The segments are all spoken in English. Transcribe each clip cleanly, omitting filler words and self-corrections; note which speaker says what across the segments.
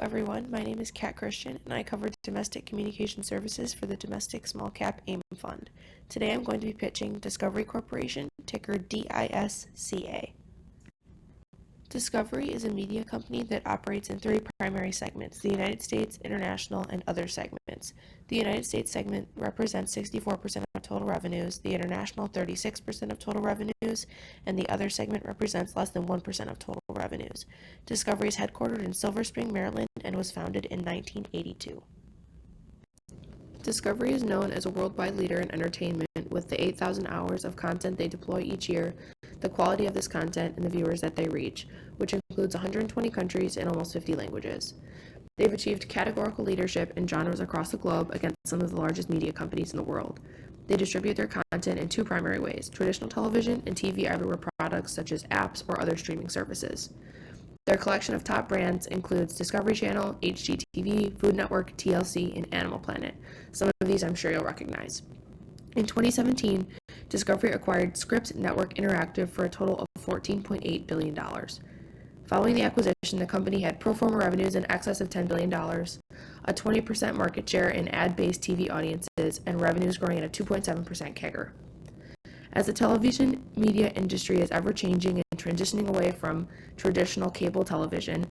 Speaker 1: everyone, my name is Kat Christian and I cover domestic communication services for the Domestic Small Cap AIM Fund. Today I'm going to be pitching Discovery Corporation, ticker DISCA. Discovery is a media company that operates in three primary segments: the United States, international, and other segments. The United States segment represents 64% of total revenues, the international 36% of total revenues, and the other segment represents less than 1% of total revenues. Discovery is headquartered in Silver Spring, Maryland, and was founded in 1982. Discovery is known as a worldwide leader in entertainment with the 8,000 hours of content they deploy each year, the quality of this content, and the viewers that they reach, which includes 120 countries and almost 50 languages. They've achieved categorical leadership in genres across the globe against some of the largest media companies in the world. They distribute their content in two primary ways: traditional television and TV everywhere products such as apps or other streaming services. Their collection of top brands includes Discovery Channel, HGTV, Food Network, TLC, and Animal Planet. Some of these I'm sure you'll recognize. In 2017, Discovery acquired Scripps Network Interactive for a total of $14.8 billion. Following the acquisition, the company had pro forma revenues in excess of $10 billion, a 20% market share in ad-based TV audiences, and revenues growing at a 2.7% CAGR. As the television media industry is ever-changing and transitioning away from traditional cable television,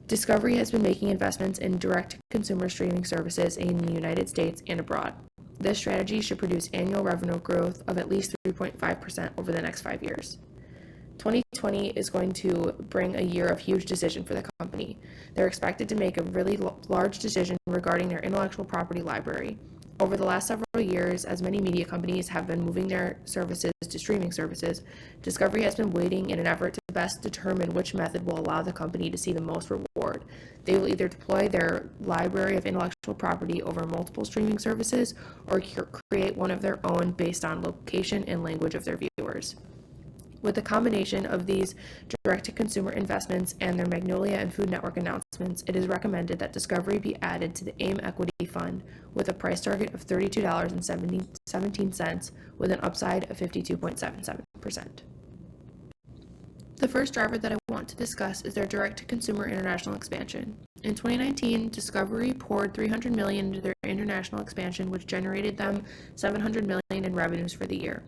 Speaker 1: Discovery has been making investments in direct-to-consumer streaming services in the United States and abroad. This strategy should produce annual revenue growth of at least 3.5% over the next 5 years. 2020 is going to bring a year of huge decision for the company. They're expected to make a really large decision regarding their intellectual property library. Over the last several years, as many media companies have been moving their services to streaming services, Discovery has been waiting in an effort to best determine which method will allow the company to see the most reward. They will either deploy their library of intellectual property over multiple streaming services or create one of their own based on location and language of their viewers. With the combination of these direct-to-consumer investments and their Magnolia and Food Network announcements, it is recommended that Discovery be added to the AIM Equity Fund with a price target of $32.17 with an upside of 52.77%. The first driver that I want to discuss is their direct-to-consumer international expansion. In 2019, Discovery poured $300 million into their international expansion, which generated them $700 million in revenues for the year.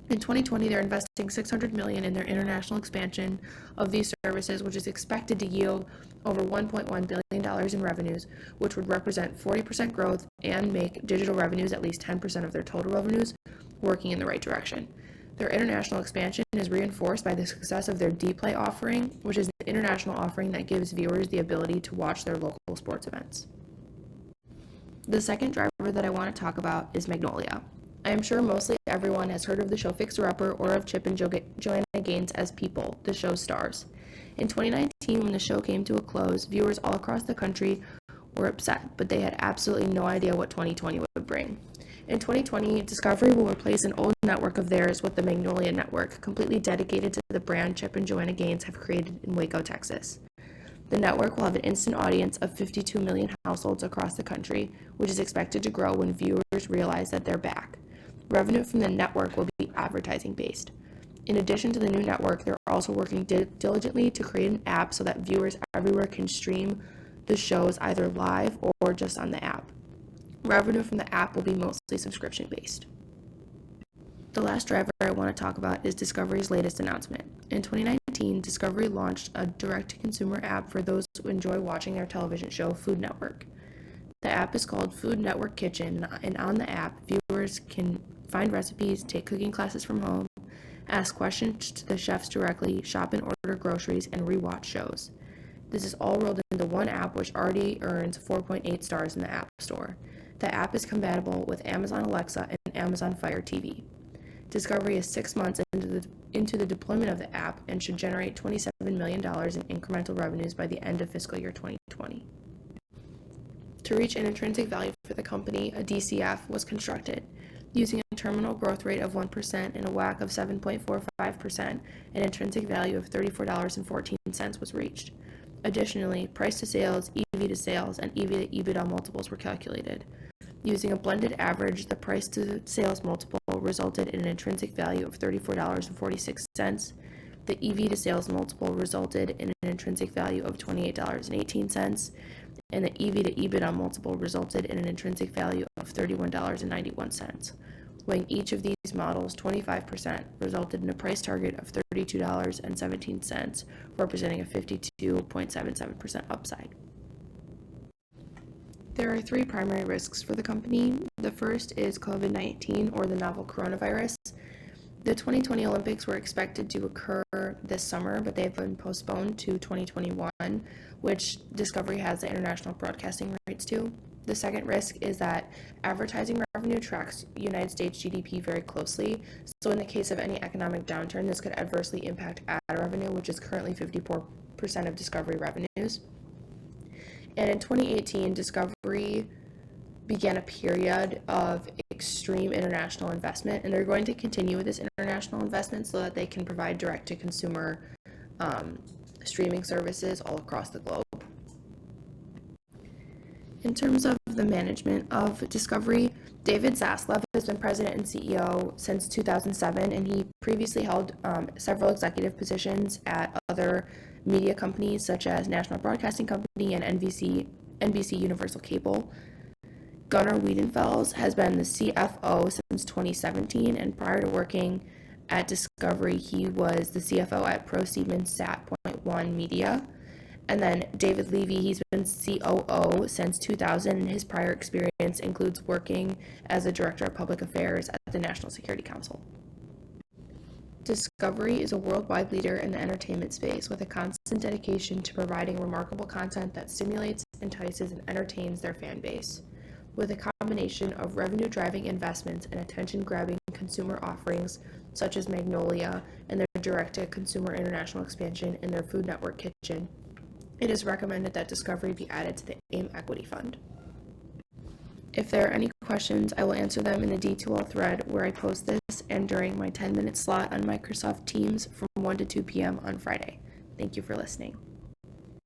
Speaker 1: In 2020, they're investing $600 million in their international expansion of these services, which is expected to yield over $1.1 billion in revenues, which would represent 40% growth and make digital revenues at least 10% of their total revenues, working in the right direction. Their international expansion is reinforced by the success of their Dplay offering, which is an international offering that gives viewers the ability to watch their local sports events. The second driver that I want to talk about is Magnolia. I am sure mostly everyone has heard of the show Fixer Upper or of Chip and Joanna Gaines as People, the show's stars. In 2019, when the show came to a close, viewers all across the country were upset, but they had absolutely no idea what 2020 would bring. In 2020, Discovery will replace an old network of theirs with the Magnolia Network, completely dedicated to the brand Chip and Joanna Gaines have created in Waco, Texas. The network will have an instant audience of 52 million households across the country, which is expected to grow when viewers realize that they're back. Revenue from the network will be advertising-based. In addition to the new network, they're also working diligently to create an app so that viewers everywhere can stream the shows either live or just on the app. Revenue from the app will be mostly subscription-based. The last driver I want to talk about is Discovery's latest announcement. In 2019, Discovery launched a direct-to-consumer app for those who enjoy watching their television show, Food Network. The app is called Food Network Kitchen, and on the app, viewers can find recipes, take cooking classes from home, ask questions to the chefs directly, shop and order groceries, and rewatch shows. This is all rolled into one app, which already earns 4.8 stars in the App Store. The app is compatible with Amazon Alexa and Amazon Fire TV. Discovery is 6 months into the deployment of the app and should generate $27 million in incremental revenues by the end of fiscal year 2020. To reach an intrinsic value for the company, a DCF was constructed. Using a terminal growth rate of 1% and a WACC of 7.45%, an intrinsic value of $34.14 was reached. Additionally, price to sales, EV to sales, and EV to EBITDA multiples were calculated. Using a blended average, the price to sales multiple resulted in an intrinsic value of $34.46. The EV to sales multiple resulted in an intrinsic value of $28.18, and the EV to EBITDA multiple resulted in an intrinsic value of $31.91. Weighing each of these models 25% resulted in a price target of $32.17, representing a 52.77% upside. There are three primary risks for the company. The first is COVID-19, or the novel coronavirus. The 2020 Olympics were expected to occur this summer, but they've been postponed to 2021, which Discovery has the international broadcasting rights to. The second risk is that advertising revenue tracks United States GDP very closely, so in the case of any economic downturn, this could adversely impact ad revenue, which is currently 54% of Discovery revenues. And in 2018, Discovery began a period of extreme international investment, and they're going to continue with this international investment so that they can provide direct-to-consumer streaming services all across the globe. In terms of the management of Discovery, David Zaslav has been president and CEO since 2007, and he previously held several executive positions at other media companies such as National Broadcasting Company and NBC Universal Cable. Gunnar Wiedenfels has been the CFO since 2017, and prior to working at Discovery, he was the CFO at ProSieben Media. And then David Levy, he's been COO since 2000, and his prior experience includes working as a director of public affairs at the National Security Council. Discovery is a worldwide leader in the entertainment space with a constant dedication to providing remarkable content that stimulates, entices, and entertains their fan base. With a combination of revenue-driving investments and attention-grabbing consumer offerings such as Magnolia and their direct-to-consumer international expansion in their Food Network kitchen, it is recommended that Discovery be added to the AIM Equity Fund. If there are any questions, I will answer them in the D2L thread where I post this and during my 10-minute slot on Microsoft Teams from 1 to 2 p.m. on Friday. Thank you for listening.